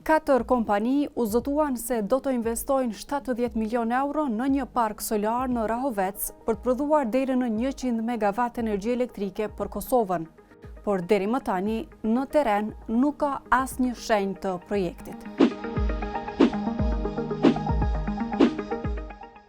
4 kompani u zotuan se do të investojnë 70 milion euro në një park solar në Rahovec për të prodhuar deri në 100 MW energji elektrike për Kosovën. Por deri më tani, në teren nuk ka asnjë shenjë të projektit.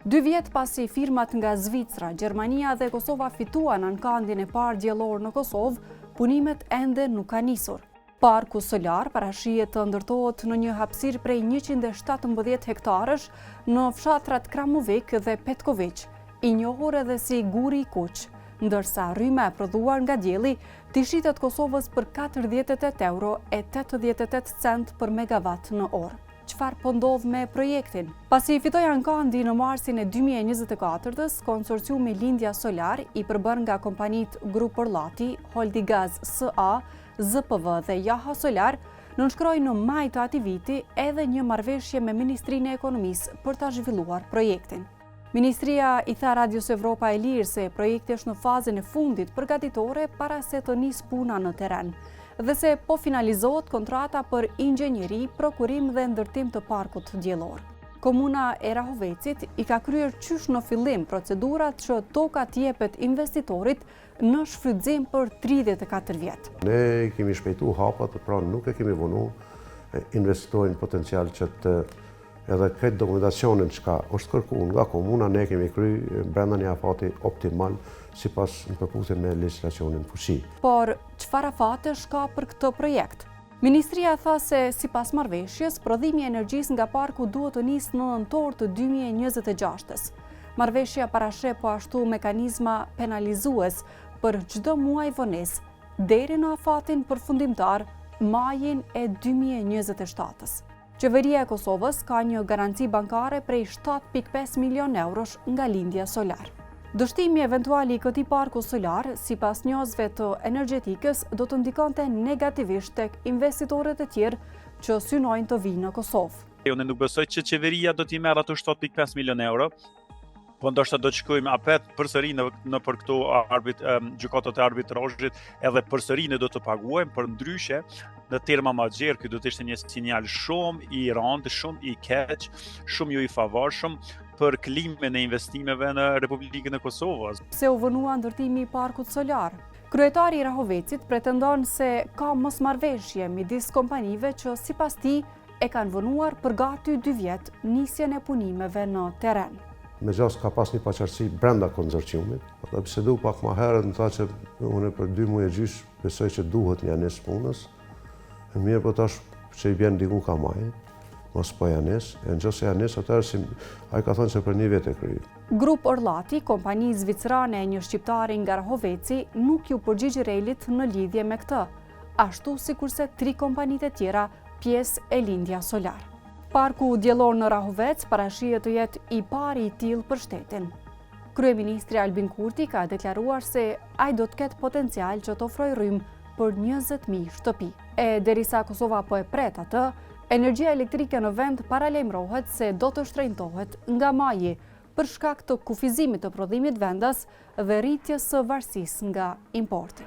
2 vjet pasi firmat nga Zvicra, Gjermania dhe Kosova fituan ankandin e parë diellor në Kosovë, punimet ende nuk ka nisur. Parku solar parashihet të ndërtohet në një hapësirë prej 117 hektarësh në fshatrat Kramovik dhe Petković, i njohur edhe si Guri i Kuq, ndërsa rryma e prodhuar nga dielli të shitet Kosovës për 48 euro e 88 cent për megawatt në orë. Çfarë po ndodh me projektin? Pasi fitoi ankandi në marsin e 2024-s, konsorciumi Lindja Solar i përbën nga kompanitë Grup Orllati, Holdigaz SA, ZPV dhe Jaha Solar, nënshkroi në maj të atij viti edhe një marrëveshje me Ministrinë e Ekonomisë për ta zhvilluar projektin. Ministria i tha Radios Evropa e Lirë se projekti është në fazën e fundit përgatitore para se të nisë puna në teren, dhe se po finalizohet kontrata për inxhinieri, prokurim dhe ndërtim të parkut diellor. Komuna e Rahovecit i ka kryer qysh në fillim procedurat që toka t'jepet investitorit në shfrytëzim për 34 vjet. Ne kemi shpejtu hapat, pra nuk e kemi vonu investitorin potencial që të edhe këtë dokumentacionin që është kërku nga komuna, ne kemi kry brenda një afati optimal sipas në përputhje me legjislacionin fuqi. Por çfarë afatesh ka për këtë projekt? Ministria tha se sipas marrëveshjes, prodhimi i energjisë nga parku duhet të nisë në nëntor të 2026-s. Marrëveshja parasheh po ashtu mekanizma penalizues për çdo muaj vonesë deri në afatin përfundimtar, majin e 2027-s. Qeveria e Kosovës ka një garanci bankare prej 7.5 milion eurosh nga Lindja Solar. Dështimi eventuali i këtij parku solar, sipas njohësve të energjetikës, do të ndikonte negativisht tek investitorët e tjerë që synojnë të vinë në Kosovë. Unë nuk besoj që qeveria do t'i merr ato 7.5 milion euro, po ndoshta do të shkojmë apet përsëri në për këto gjykatat e arbitrazhit, edhe përsëri ne do të paguajmë, për ndryshe në terma më gjerë, ky do të ishte një sinjal shumë i rëndë, shumë i keq, shumë jo i favorshëm për klimën e investimeve në Republikën e Kosovës. Pse u vënua ndërtimi i parkut solar? Kryetari i Rahovecit pretendon se ka mosmarrveshje midis kompanive që sipas tij e kanë vënuar për gati 2 vjet nisjen e punimeve në teren. Megjithëse ka pas një paqartësi brenda konsorciumit, ata bisedu pak më herët në tha që unë për 2 muaj e gjys besoj që duhet një anes punës. E mirë po tash që i bjen diku ka maj, mos po janes, e nëse janes atëherë ai ka thënë se për 1 vjet e kryej. Grup Orllati, kompani zvicrane e një shqiptari nga Rahoveci, nuk ju përgjigj Relit në lidhje me këtë, ashtu sikurse 3 kompanitë e tjera pjesë e Lindja Solar. Parku diellor në Rahovec parashihet të jetë i pari i tillë për shtetin. Kryeministri Albin Kurti ka deklaruar se ai do të ketë potencial që të ofrojë rrymë për 20.000 shtëpi. E derisa Kosova po e pret atë, energjia elektrike në vend paralajmërohet se do të shtrenjtohet nga maji për shkak të kufizimit të prodhimit vendas dhe rritjes së varësisë nga importi.